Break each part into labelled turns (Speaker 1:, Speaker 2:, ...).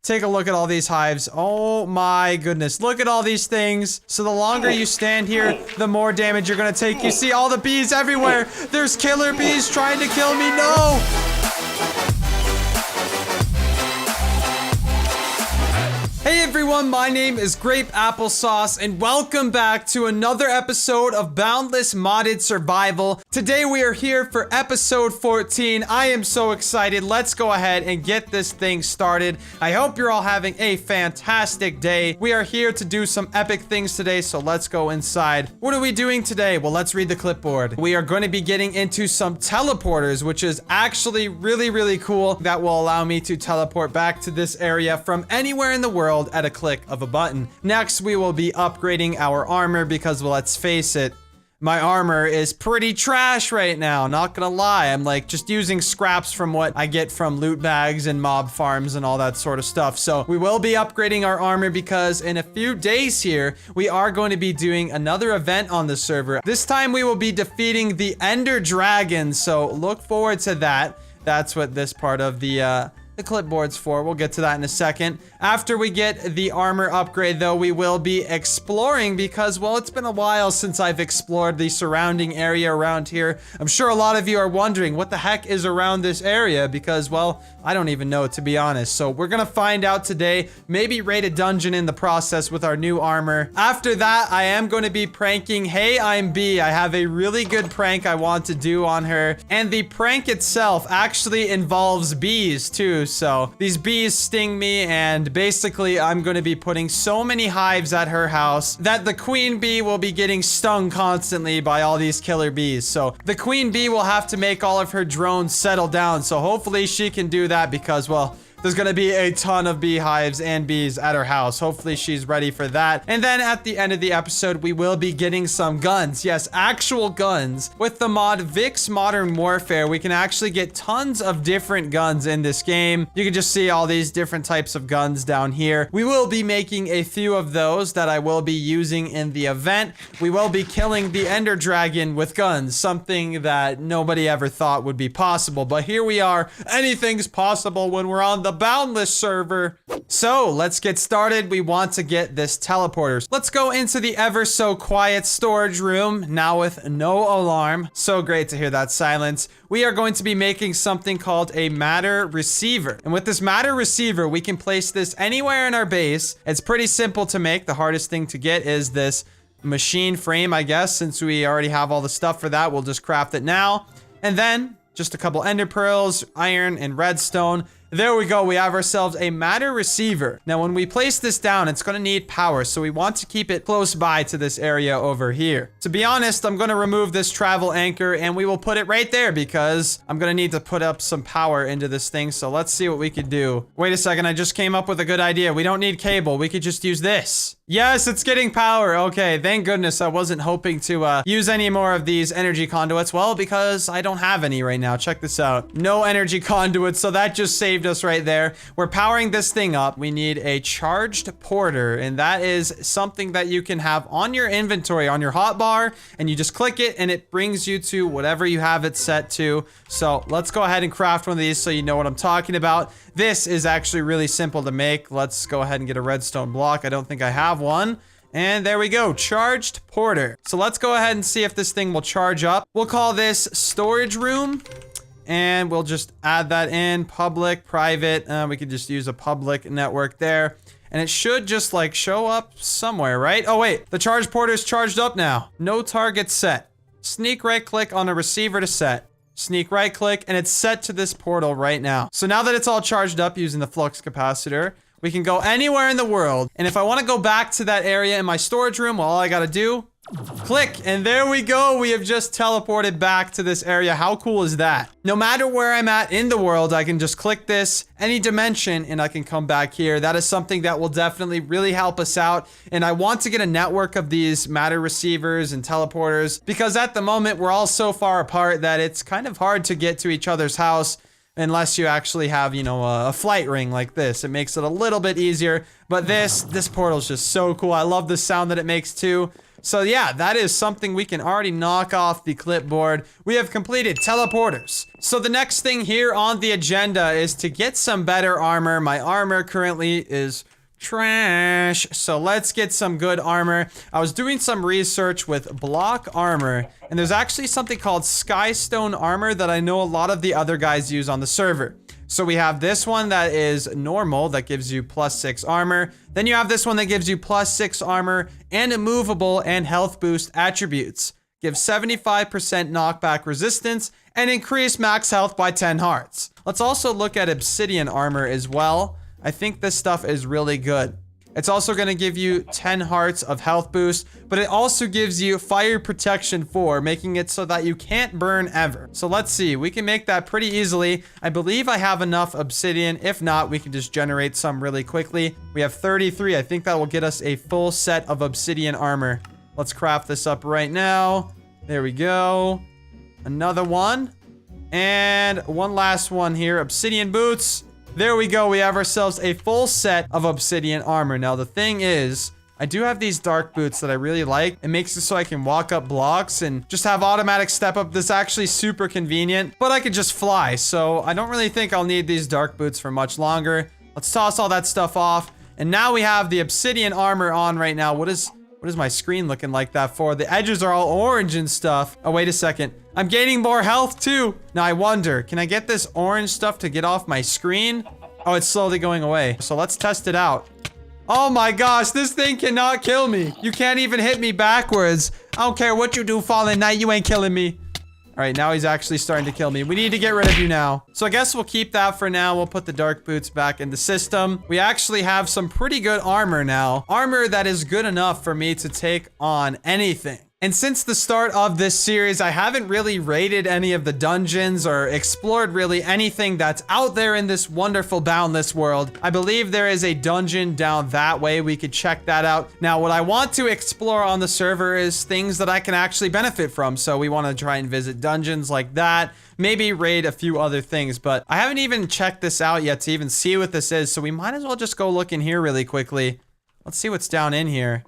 Speaker 1: Take a look at all these hives. Oh my goodness. Look at all these things. So the longer you stand here, the more damage you're gonna take. You see all the bees everywhere. There's killer bees trying to kill me. No! Hey everyone, my name is Grapeapplesauce and welcome back to another episode of Boundless Modded Survival. Today we are here for episode 14. I am so excited. Let's go ahead and get this thing started. I hope you're all having a fantastic day. We are here to do some epic things today, so let's go inside. What are we doing today? Well, let's read the clipboard. We are going to be getting into some teleporters, which is actually really cool. That will allow me to teleport back to this area from anywhere in the world at a click of a button. Next, we will be upgrading our armor because, well, let's face it, my armor is pretty trash right now, not gonna lie. I'm like just using scraps from what I get from loot bags and mob farms and all that sort of stuff. So we will be upgrading our armor because in a few days here, we are going to be doing another event on the server. This time we will be defeating the Ender Dragon, so look forward to that. That's what this part of the clipboard's for. We'll get to that in a second. After we get the armor upgrade, though, we will be exploring because, well, it's been a while since I've explored the surrounding area around here. I'm sure a lot of you are wondering what the heck is around this area because, well, I don't even know, to be honest. So we're gonna find out today, maybe raid a dungeon in the process with our new armor. After that, I am going to be pranking heyimbee. I have a really good prank I want to do on her. And the prank itself actually involves bees, too. So these bees sting me, and basically I'm going to be putting so many hives at her house that the queen bee will be getting stung constantly by all these killer bees. So the queen bee will have to make all of her drones settle down. So hopefully she can do that because, well, there's gonna be a ton of beehives and bees at her house. Hopefully she's ready for that. And then at the end of the episode, we will be getting some guns. Yes, actual guns. With the mod Vix Modern Warfare, we can actually get tons of different guns in this game. You can just see all these different types of guns down here. We will be making a few of those that I will be using in the event. We will be killing the Ender Dragon with guns, something that nobody ever thought would be possible. But here we are. Anything's possible when we're on the Boundless server. So let's get started. We want to get this teleporter. Let's go into the ever so quiet storage room now with no alarm. So great to hear that silence. We are going to be making something called a matter receiver. And with this matter receiver, we can place this anywhere in our base. It's pretty simple to make. The hardest thing to get is this machine frame, I guess. Since we already have all the stuff for that, we'll just craft it now. And then just a couple ender pearls, iron, and redstone. There we go. We have ourselves a matter receiver. Now, when we place this down, it's going to need power. So we want to keep it close by to this area over here. To be honest, I'm going to remove this travel anchor and we will put it right there because I'm going to need to put up some power into this thing. So let's see what we could do. Wait a second. I just came up with a good idea. We don't need cable. We could just use this. Yes, it's getting power. Okay, thank goodness. I wasn't hoping to use any more of these energy conduits. Well, because I don't have any right now. Check this out. No energy conduits, so that just saved us right there. We're powering this thing up. We need a charged porter, and that is something that you can have on your inventory, on your hotbar, and you just click it, and it brings you to whatever you have it set to. So let's go ahead and craft one of these so you know what I'm talking about. This is actually really simple to make. Let's go ahead and get a redstone block. I don't think I have one. And there we go, charged porter. So let's go ahead and see if this thing will charge up. We'll call this storage room. And we'll just add that in, public, private. We could just use a public network there. And it should just like show up somewhere, right? Oh wait, the charge porter's charged up now. No target set. Sneak right click on a receiver to set. Sneak right click and it's set to this portal right now. So now that it's all charged up using the flux capacitor, we can go anywhere in the world. And if I want to go back to that area in my storage room, well, all I got to do, click, and there we go. We have just teleported back to this area. How cool is that? No matter where I'm at in the world, I can just click this, any dimension, and I can come back here. That is something that will definitely really help us out. And I want to get a network of these matter receivers and teleporters because at the moment, we're all so far apart that it's kind of hard to get to each other's house. Unless you actually have, you know, a flight ring like this. It makes it a little bit easier. But this portal is just so cool. I love the sound that it makes too. So yeah, that is something we can already knock off the clipboard. We have completed teleporters. So the next thing here on the agenda is to get some better armor. My armor currently is trash. So let's get some good armor. I was doing some research with block armor, and there's actually something called skystone armor that I know a lot of the other guys use on the server. So we have this one that is normal, that gives you +6 armor. Then you have this one that gives you +6 armor and immovable and health boost attributes. Gives 75% knockback resistance and increase max health by 10 hearts. Let's also look at obsidian armor as well. I think this stuff is really good. It's also going to give you 10 hearts of health boost, but it also gives you fire protection 4, making it so that you can't burn ever. So let's see, we can make that pretty easily. I believe I have enough obsidian. If not, we can just generate some really quickly. We have 33. I think that will get us a full set of obsidian armor. Let's craft this up right now. There we go. Another one. And one last one here, obsidian boots. There we go, we have ourselves a full set of obsidian armor. Now the thing is, I do have these dark boots that I really like. It makes it so I can walk up blocks and just have automatic step up. This is actually super convenient, but I could just fly. So I don't really think I'll need these dark boots for much longer. Let's toss all that stuff off. And now we have the obsidian armor on right now. What is my screen looking like that for? The edges are all orange and stuff. Oh, wait a second. I'm gaining more health too. Now I wonder, can I get this orange stuff to get off my screen? Oh, it's slowly going away. So let's test it out. Oh my gosh, this thing cannot kill me. You can't even hit me backwards. I don't care what you do, Fallen Knight, you ain't killing me. All right, now he's actually starting to kill me. We need to get rid of you now. So I guess we'll keep that for now. We'll put the dark boots back in the system. We actually have some pretty good armor now. Armor that is good enough for me to take on anything. And since the start of this series, I haven't really raided any of the dungeons or explored really anything that's out there in this wonderful boundless world. I believe there is a dungeon down that way. We could check that out. Now, what I want to explore on the server is things that I can actually benefit from. So we want to try and visit dungeons like that. Maybe raid a few other things, but I haven't even checked this out yet to even see what this is. So we might as well just go look in here really quickly. Let's see what's down in here.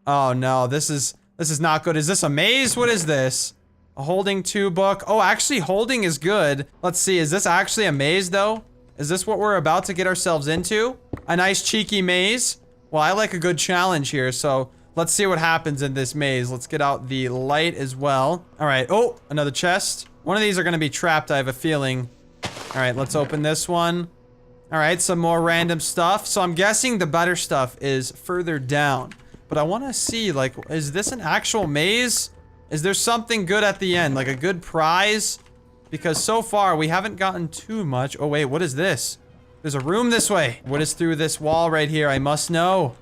Speaker 1: Oh no, this is not good. Is this a maze? What is this? A holding 2 book. Oh, actually holding is good. Let's see. Is this actually a maze though? Is this what we're about to get ourselves into? A nice cheeky maze? Well, I like a good challenge here. So let's see what happens in this maze. Let's get out the light as well. All right. Oh, another chest. One of these are going to be trapped, I have a feeling. All right, let's open this one. All right, some more random stuff. So I'm guessing the better stuff is further down. But I want to see, like, is this an actual maze? Is there something good at the end? Like a good prize? Because so far, we haven't gotten too much. Oh, wait, what is this? There's a room this way. What is through this wall right here? I must know.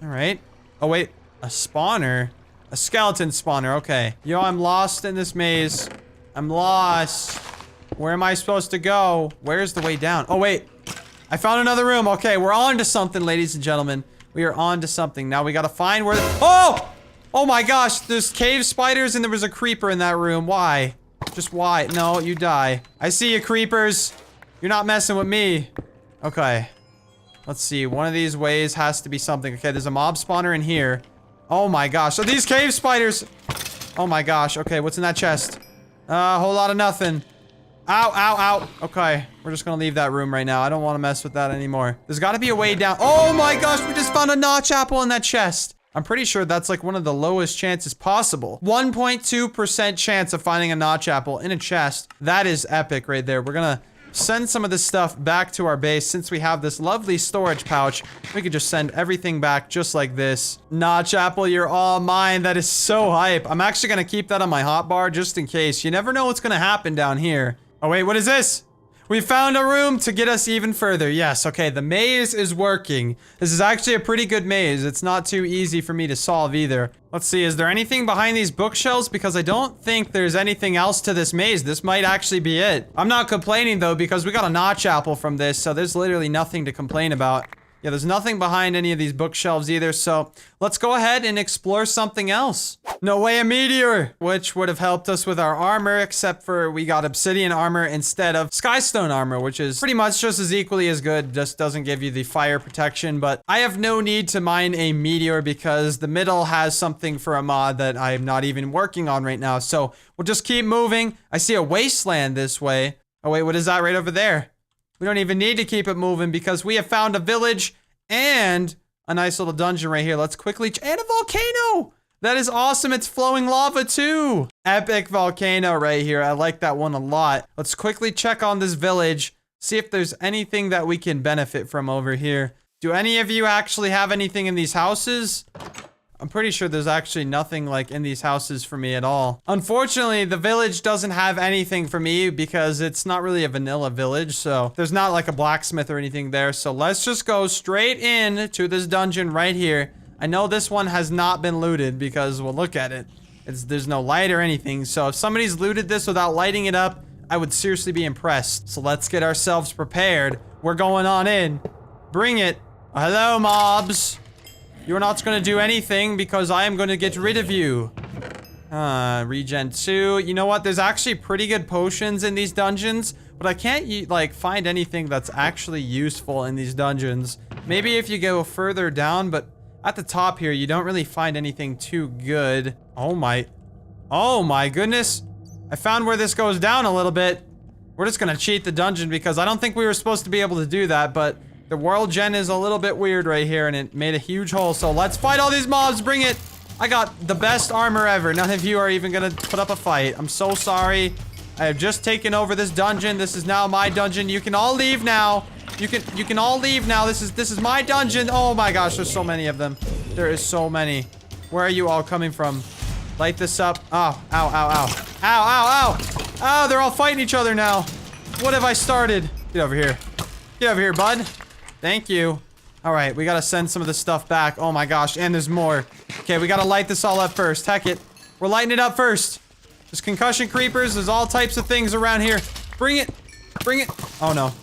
Speaker 1: All right. Oh, wait. A spawner? A skeleton spawner. Okay. Yo, I'm lost in this maze. I'm lost. Where am I supposed to go? Where's the way down? Oh, wait. I found another room. Okay, we're on to something, ladies and gentlemen. We are on to something. Now we gotta find where... Oh! Oh my gosh, there's cave spiders and there was a creeper in that room. Why? Just why? No, you die. I see you, creepers. You're not messing with me. Okay. Let's see. One of these ways has to be something. Okay, there's a mob spawner in here. Oh my gosh. So these cave spiders... Oh my gosh. Okay, what's in that chest? A whole lot of nothing. Ow, ow, ow. Okay, we're just gonna leave that room right now. I don't want to mess with that anymore. There's got to be a way down. Oh my gosh, we just found a notch apple in that chest. I'm pretty sure that's like one of the lowest chances possible. 1.2% chance of finding a notch apple in a chest. That is epic right there. We're gonna send some of this stuff back to our base. Since we have this lovely storage pouch, we could just send everything back just like this. Notch apple, you're all mine. That is so hype. I'm actually gonna keep that on my hotbar just in case. You never know what's gonna happen down here. Oh wait, what is this? We found a room to get us even further. Yes, okay, the maze is working. This is actually a pretty good maze. It's not too easy for me to solve either. Let's see, is there anything behind these bookshelves? Because I don't think there's anything else to this maze. This might actually be it. I'm not complaining though, because we got a notch apple from this, so there's literally nothing to complain about. Yeah, there's nothing behind any of these bookshelves either, so let's go ahead and explore something else. No way, a meteor! Which would have helped us with our armor, except for we got obsidian armor instead of skystone armor, which is pretty much just as equally as good, just doesn't give you the fire protection. But I have no need to mine a meteor because the middle has something for a mod that I am not even working on right now. So we'll just keep moving. I see a wasteland this way. Oh wait, what is that right over there? We don't even need to keep it moving because we have found a village and a nice little dungeon right here. Let's quickly, and a volcano! That is awesome. It's flowing lava too. Epic volcano right here. I like that one a lot. Let's quickly check on this village. See if there's anything that we can benefit from over here. Do any of you actually have anything in these houses? I'm pretty sure there's actually nothing like in these houses for me at all. Unfortunately, the village doesn't have anything for me because it's not really a vanilla village. So there's not like a blacksmith or anything there. So let's just go straight in to this dungeon right here. I know this one has not been looted because, well, look at it. There's no light or anything. So if somebody's looted this without lighting it up, I would seriously be impressed. So let's get ourselves prepared. We're going on in. Bring it. Hello, mobs. You're not going to do anything because I am going to get rid of you. Regen 2. You know what? There's actually pretty good potions in these dungeons, but I can't, like, find anything that's actually useful in these dungeons. Maybe if you go further down, but at the top here, you don't really find anything too good. Oh my goodness. I found where this goes down a little bit. We're just gonna cheat the dungeon because I don't think we were supposed to be able to do that, but the world gen is a little bit weird right here and it made a huge hole. So let's fight all these mobs. Bring it. I got the best armor ever. None of you are even gonna put up a fight. I'm so sorry. I have just taken over this dungeon. This is now my dungeon. You can all leave now. You can all leave now. This is my dungeon. Oh my gosh, there's so many of them. There is so many. Where are you all coming from? Light this up. Oh, ow, ow, ow. Ow, ow, ow. Ow, they're all fighting each other now. What have I started? Get over here. Get over here, bud. Thank you. All right, we gotta send some of this stuff back. Oh my gosh, and there's more. Okay, we gotta light this all up first. Heck it. We're lighting it up first. There's concussion creepers. There's all types of things around here. Bring it. Bring it. Oh no.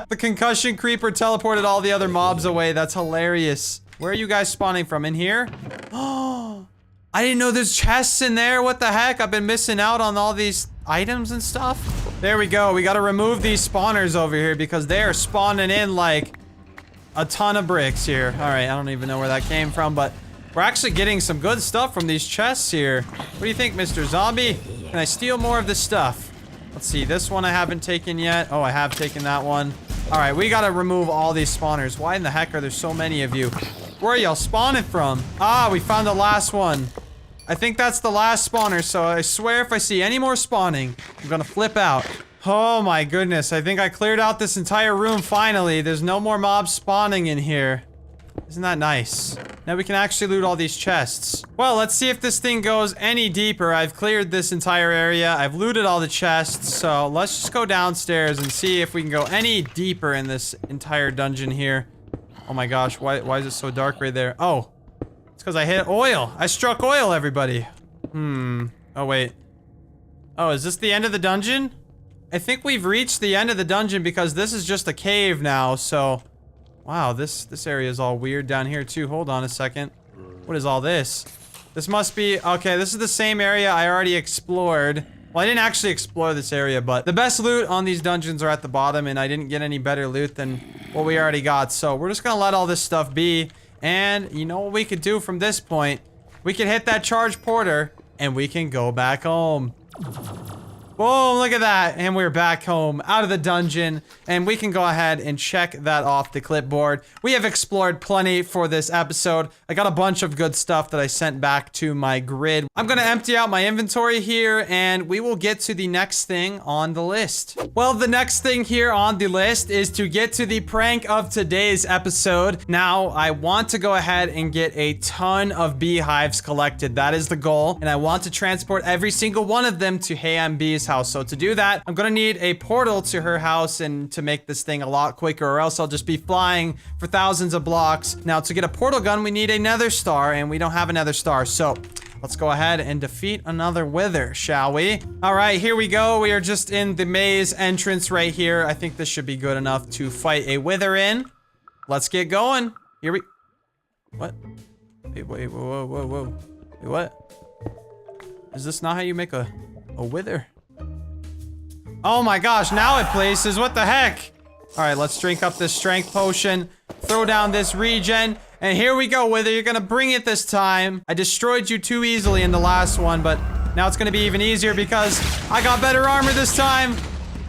Speaker 1: The concussion creeper teleported all the other mobs away. That's hilarious. Where are you guys spawning from? In here? Oh, I didn't know there's chests in there. What the heck? I've been missing out on all these items and stuff. There we go. We got to remove these spawners over here because they are spawning in like a ton of bricks here. All right, I don't even know where that came from, but we're actually getting some good stuff from these chests here. What do you think, Mr. Zombie? Can I steal more of this stuff? Let's see, this one I haven't taken yet. Oh, I have taken that one. All right, we gotta remove all these spawners. Why in the heck are there so many of you? Where are y'all spawning from? Ah, we found the last one. I think that's the last spawner, so I swear if I see any more spawning, I'm gonna flip out. Oh my goodness, I think I cleared out this entire room finally. There's no more mobs spawning in here. Isn't that nice? Now we can actually loot all these chests. Well, let's see if this thing goes any deeper. I've cleared this entire area. I've looted all the chests. So let's just go downstairs and see if we can go any deeper in this entire dungeon here. Oh my gosh, why is it so dark right there? Oh, it's because I hit oil. I struck oil, everybody. Oh, wait. Oh, is this the end of the dungeon? I think we've reached the end of the dungeon because this is just a cave now, so... Wow, this area is all weird down here too. Hold on a second. What is all this? This must be... Okay, this is the same area I already explored. Well, I didn't actually explore this area, but the best loot on these dungeons are at the bottom, and I didn't get any better loot than what we already got. So we're just gonna let all this stuff be. And you know what we could do from this point? We could hit that charge porter, and we can go back home. Boom, look at that. And we're back home, out of the dungeon. And we can go ahead and check that off the clipboard. We have explored plenty for this episode. I got a bunch of good stuff that I sent back to my grid. I'm gonna empty out my inventory here, and we will get to the next thing on the list. Well, the next thing here on the list is to get to the prank of today's episode. Now, I want to go ahead and get a ton of beehives collected. That is the goal. And I want to transport every single one of them to heyimbee's house. So to do that, I'm gonna need a portal to her house and to make this thing a lot quicker, or else I'll just be flying for thousands of blocks. Now, to get a portal gun, we need a nether star, and we don't have a nether star. So let's go ahead and defeat another wither, shall we? All right, here we go. We are just in the maze entrance right here. I think this should be good enough to fight a wither in. Let's get going. Here we... What? Wait, whoa, whoa, whoa. Wait, what? Is this not how you make a wither? Oh my gosh, now it places. What the heck? All right, let's drink up this strength potion. Throw down this regen. And here we go, Wither. You're gonna bring it this time. I destroyed you too easily in the last one, but now it's gonna be even easier because I got better armor this time.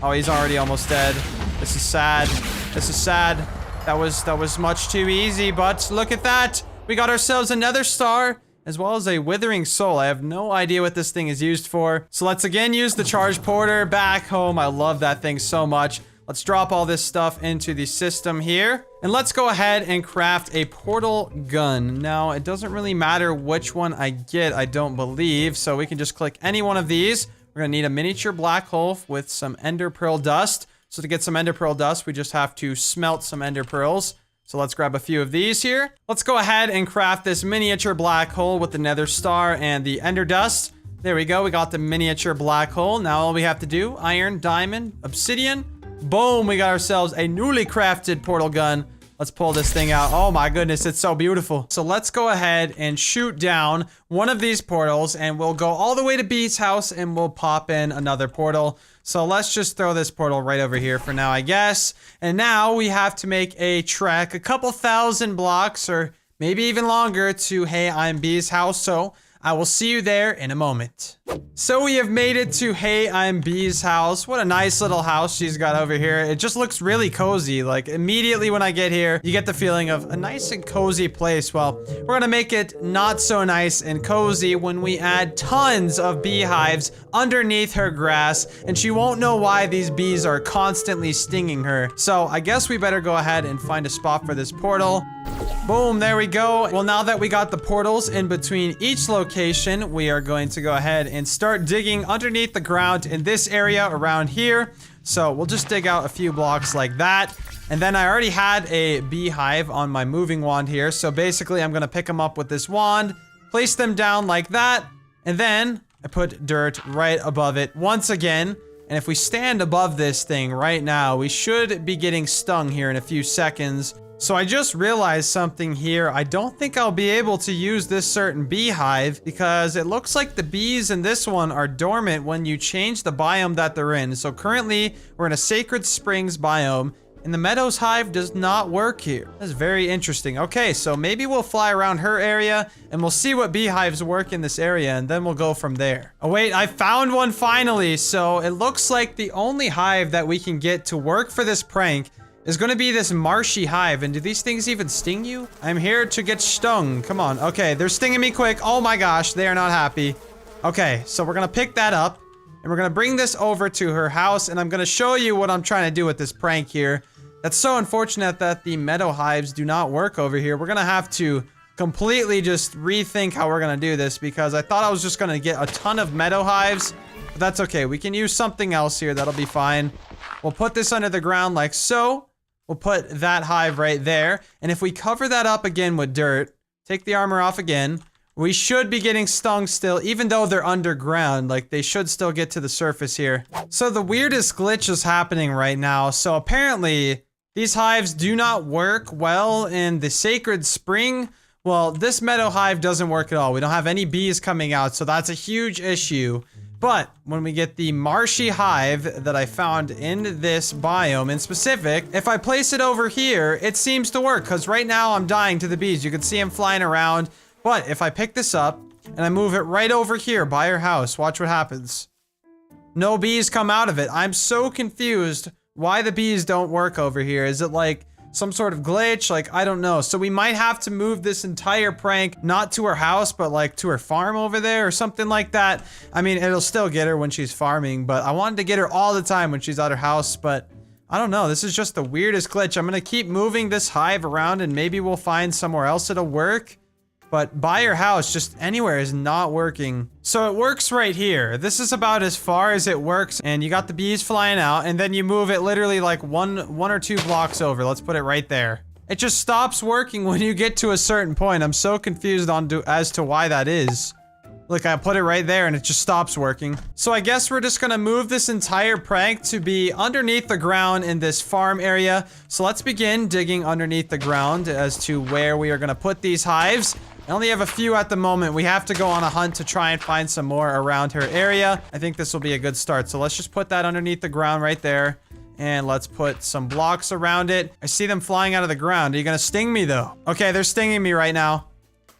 Speaker 1: Oh, he's already almost dead. This is sad. This is sad. That was much too easy, but look at that. We got ourselves another star, as well as a withering soul. I have no idea what this thing is used for. So let's again use the charge porter back home. I love that thing so much. Let's drop all this stuff into the system here. And let's go ahead and craft a portal gun. Now, it doesn't really matter which one I get, I don't believe. So we can just click any one of these. We're gonna need a miniature black hole with some ender pearl dust. So to get some ender pearl dust, we just have to smelt some ender pearls. So let's grab a few of these here. Let's go ahead and craft this miniature black hole with the nether star and the ender dust. There we go, we got the miniature black hole. Now all we have to do, iron, diamond, obsidian. Boom, we got ourselves a newly crafted portal gun. Let's pull this thing out. Oh my goodness, it's so beautiful. So let's go ahead and shoot down one of these portals and we'll go all the way to B's house and we'll pop in another portal. So let's just throw this portal right over here for now, I guess. And now we have to make a trek a couple thousand blocks or maybe even longer to Hey, I'm B's house. So I will see you there in a moment. So we have made it to Hey, I'm B's house. What a nice little house she's got over here. It just looks really cozy. Like immediately when I get here, you get the feeling of a nice and cozy place. Well, we're gonna make it not so nice and cozy when we add tons of beehives underneath her grass, and she won't know why these bees are constantly stinging her. So I guess we better go ahead and find a spot for this portal. Boom, there we go. Well, now that we got the portals in between each location, we are going to go ahead and start digging underneath the ground in this area around here. So we'll just dig out a few blocks like that. And then I already had a beehive on my moving wand here. So basically I'm gonna pick them up with this wand, place them down like that, and then I put dirt right above it once again. And if we stand above this thing right now, we should be getting stung here in a few seconds. So I just realized something here. I don't think I'll be able to use this certain beehive because it looks like the bees in this one are dormant when you change the biome that they're in. So currently we're in a Sacred Springs biome and the Meadows hive does not work here. That's very interesting. Okay, so maybe we'll fly around her area and we'll see what beehives work in this area and then we'll go from there. Oh wait, I found one finally. So it looks like the only hive that we can get to work for this prank is gonna be this marshy hive. And do these things even sting you? I'm here to get stung. Come on. Okay, they're stinging me quick. Oh my gosh, they are not happy. Okay, so we're gonna pick that up and we're gonna bring this over to her house and I'm gonna show you what I'm trying to do with this prank here. That's so unfortunate that the meadow hives do not work over here. We're gonna have to completely just rethink how we're gonna do this because I thought I was just gonna get a ton of meadow hives, but that's okay. We can use something else here. That'll be fine. We'll put this under the ground like so. We'll put that hive right there. And if we cover that up again with dirt, take the armor off again, we should be getting stung still, even though they're underground. Like, they should still get to the surface here. So the weirdest glitch is happening right now. So apparently, these hives do not work well in the Sacred Spring. Well, this meadow hive doesn't work at all. We don't have any bees coming out, so that's a huge issue. But when we get the marshy hive that I found in this biome in specific, if I place it over here, it seems to work because right now I'm dying to the bees. You can see them flying around. But if I pick this up and I move it right over here by her house, watch what happens. No bees come out of it. I'm so confused why the bees don't work over here. Is it like some sort of glitch? Like, I don't know. So we might have to move this entire prank, not to her house, but like to her farm over there or something like that. I mean, it'll still get her when she's farming, but I wanted to get her all the time when she's at her house, but I don't know. This is just the weirdest glitch. I'm gonna keep moving this hive around and maybe we'll find somewhere else it'll work. But by your house, just anywhere is not working. So it works right here. This is about as far as it works. And you got the bees flying out and then you move it literally like one or two blocks over. Let's put it right there. It just stops working when you get to a certain point. I'm so confused as to why that is. Look, I put it right there and it just stops working. So I guess we're just gonna move this entire prank to be underneath the ground in this farm area. So let's begin digging underneath the ground as to where we are gonna put these hives. I only have a few at the moment. We have to go on a hunt to try and find some more around her area. I think this will be a good start. So let's just put that underneath the ground right there. And let's put some blocks around it. I see them flying out of the ground. Are you gonna sting me though? Okay, they're stinging me right now.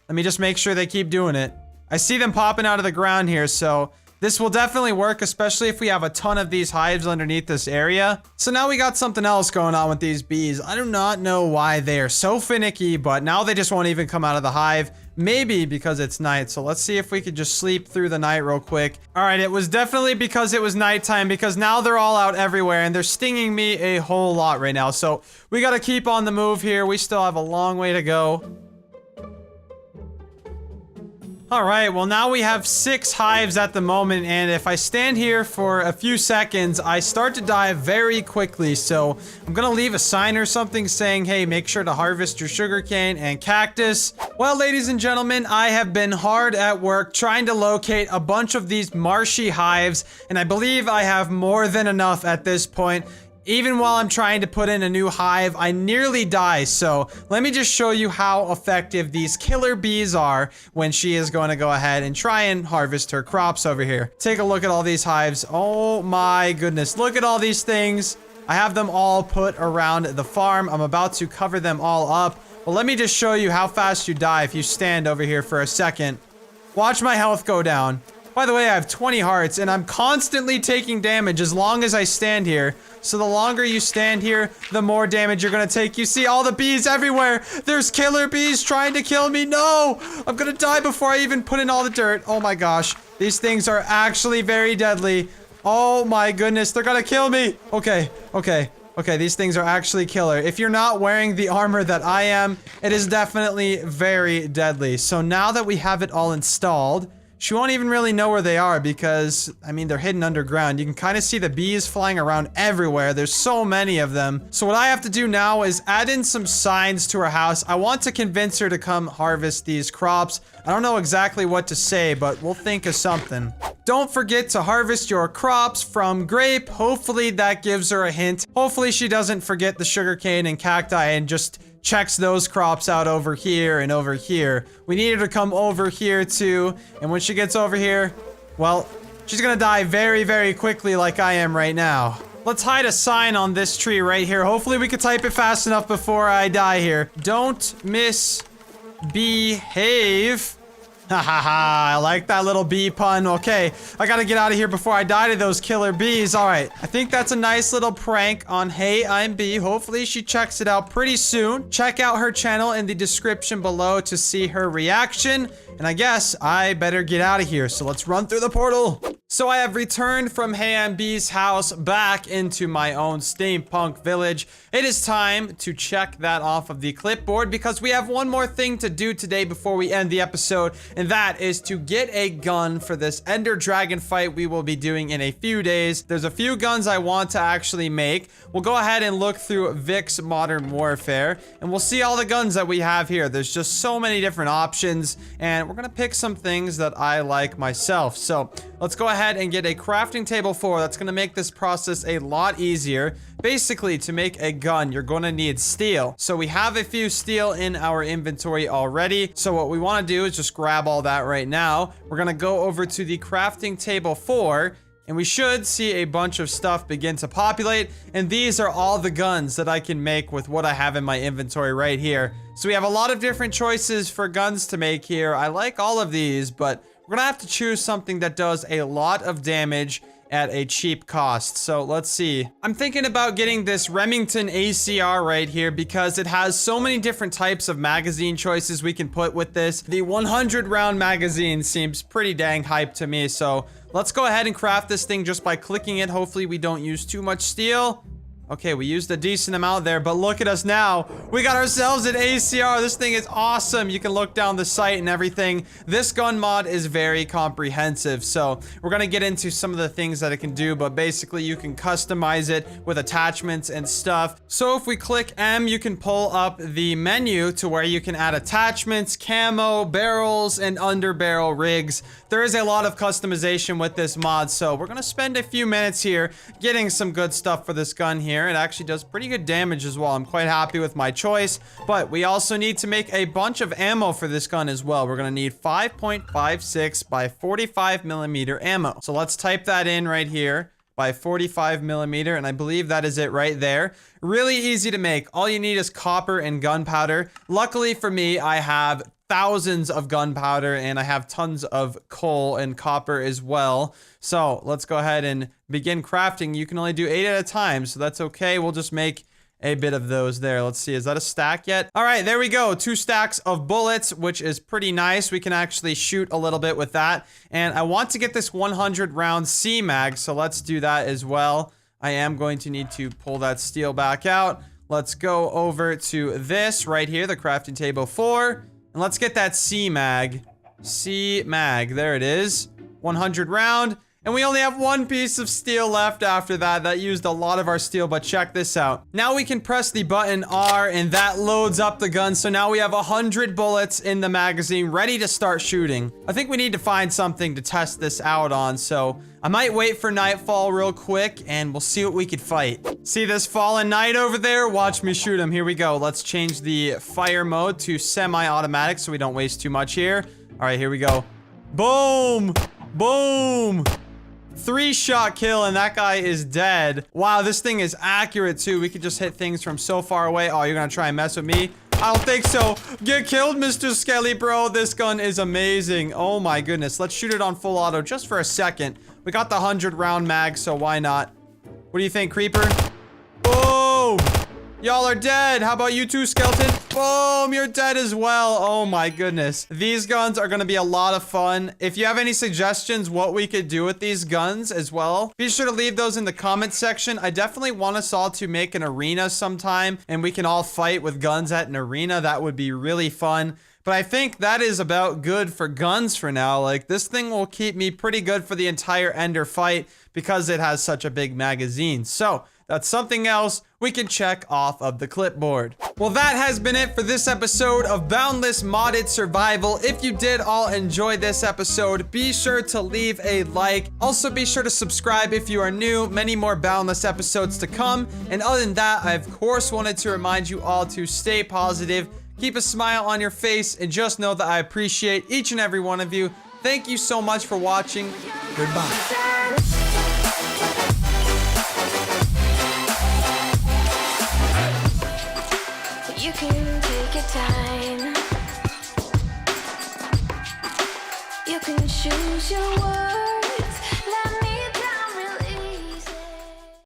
Speaker 1: Let me just make sure they keep doing it. I see them popping out of the ground here, so this will definitely work, especially if we have a ton of these hives underneath this area. So now we got something else going on with these bees. I do not know why they are so finicky, but now they just won't even come out of the hive. Maybe because it's night. So let's see if we could just sleep through the night real quick. All right, it was definitely because it was nighttime, because now they're all out everywhere and they're stinging me a whole lot right now. So we got to keep on the move here. We still have a long way to go. Alright, well now we have 6 hives at the moment, and if I stand here for a few seconds, I start to die very quickly, so I'm gonna leave a sign or something saying, hey, make sure to harvest your sugarcane and cactus. Well, ladies and gentlemen, I have been hard at work trying to locate a bunch of these marshy hives, and I believe I have more than enough at this point. Even while I'm trying to put in a new hive, I nearly die. So let me just show you how effective these killer bees are when she is going to go ahead and try and harvest her crops over here. Take a look at all these hives. Oh my goodness. Look at all these things. I have them all put around the farm. I'm about to cover them all up. Well, let me just show you how fast you die if you stand over here for a second. Watch my health go down. By the way, I have 20 hearts, and I'm constantly taking damage as long as I stand here. So the longer you stand here, the more damage you're gonna take. You see all the bees everywhere. There's killer bees trying to kill me. No! I'm gonna die before I even put in all the dirt. Oh my gosh. These things are actually very deadly. Oh my goodness, they're gonna kill me. Okay, these things are actually killer. If you're not wearing the armor that I am, it is definitely very deadly. So now that we have it all installed, she won't even really know where they are because, I mean, they're hidden underground. You can kind of see the bees flying around everywhere. There's so many of them. So what I have to do now is add in some signs to her house. I want to convince her to come harvest these crops. I don't know exactly what to say, but we'll think of something. Don't forget to harvest your crops from Grape. Hopefully that gives her a hint. Hopefully she doesn't forget the sugarcane and cacti and just checks those crops out over here and over here. We need her to come over here too. And when she gets over here, well, she's gonna die very, very quickly like I am right now. Let's hide a sign on this tree right here. Hopefully we can type it fast enough before I die here. Don't misbehave. Ha ha ha, I like that little bee pun. Okay, I gotta get out of here before I die to those killer bees. Alright, I think that's a nice little prank on heyimbee. Hopefully she checks it out pretty soon. Check out her channel in the description below to see her reaction. And I guess I better get out of here, so let's run through the portal. So I have returned from heyimbee's house back into my own steampunk village. It is time to check that off of the clipboard because we have one more thing to do today before we end the episode, and that is to get a gun for this Ender Dragon fight we will be doing in a few days. There's a few guns I want to actually make. We'll go ahead and look through Vic's Modern Warfare, and we'll see all the guns that we have here. There's just so many different options, and we're gonna pick some things that I like myself. So let's go ahead and get a crafting table 4. That's gonna make this process a lot easier. Basically, to make a gun, you're gonna need steel. So we have a few steel in our inventory already. So what we wanna do is just grab all that right now. We're gonna go over to the crafting table 4, and we should see a bunch of stuff begin to populate. And these are all the guns that I can make with what I have in my inventory right here. So we have a lot of different choices for guns to make here. I like all of these, but we're gonna have to choose something that does a lot of damage at a cheap cost. So let's see. I'm thinking about getting this Remington ACR right here because it has so many different types of magazine choices we can put with this. The 100 round magazine seems pretty dang hype to me. So let's go ahead and craft this thing just by clicking it. Hopefully we don't use too much steel. Okay, we used a decent amount there, but look at us now. We got ourselves an ACR. This thing is awesome. You can look down the sight and everything. This gun mod is very comprehensive, so we're gonna get into some of the things that it can do, but basically you can customize it with attachments and stuff. So if we click M, you can pull up the menu to where you can add attachments, camo, barrels, and under barrel rigs. There is a lot of customization with this mod, so we're gonna spend a few minutes here getting some good stuff for this gun here. here. It actually does pretty good damage as well. I'm quite happy with my choice, but we also need to make a bunch of ammo for this gun as well. We're gonna need 5.56 by 45 millimeter ammo. So let's type that in right here. By 45 millimeter, and I believe that is it right there. Really easy to make. All you need is copper and gunpowder. Luckily for me, I have thousands of gunpowder and I have tons of coal and copper as well. So let's go ahead and begin crafting. You can only do 8 at a time, so that's okay. We'll just make a bit of those there. Let's see, is that a stack yet? All right, there we go. 2 stacks of bullets, which is pretty nice. We can actually shoot a little bit with that. And I want to get this 100 round C mag, so let's do that as well. I am going to need to pull that steel back out. Let's go over to this right here, the crafting table 4, and let's get that C mag. C mag, there it is. 100 round. And we only have 1 piece of steel left after that. That used a lot of our steel, but check this out. Now we can press the button R and that loads up the gun. So now we have 100 bullets in the magazine ready to start shooting. I think we need to find something to test this out on. So I might wait for nightfall real quick and we'll see what we could fight. See this fallen knight over there? Watch me shoot him. Here we go. Let's change the fire mode to semi-automatic so we don't waste too much here. All right, here we go. Boom! Boom! 3-shot kill and that guy is dead. Wow, this thing is accurate too. We could just hit things from so far away. Oh, you're gonna try and mess with me? I don't think so. Get killed, Mr. Skelly, bro. This gun is amazing. Oh my goodness. Let's shoot it on full auto just for a second. We got the 100 round mag, so why not? What do you think, Creeper? Boom! Y'all are dead. How about you two, Skeleton? Boom, you're dead as well. Oh my goodness. These guns are gonna be a lot of fun. If you have any suggestions what we could do with these guns as well, be sure to leave those in the comment section. I definitely want us all to make an arena sometime and we can all fight with guns at an arena. That would be really fun. But I think that is about good for guns for now. Like, this thing will keep me pretty good for the entire Ender fight because it has such a big magazine. So that's something else we can check off of the clipboard. Well, that has been it for this episode of Boundless Modded Survival. If you did all enjoy this episode, be sure to leave a like. Also, be sure to subscribe if you are new. Many more Boundless episodes to come. And other than that, I of course wanted to remind you all to stay positive, keep a smile on your face, and just know that I appreciate each and every one of you. Thank you so much for watching. Goodbye.
Speaker 2: You can take your time. You can choose your words.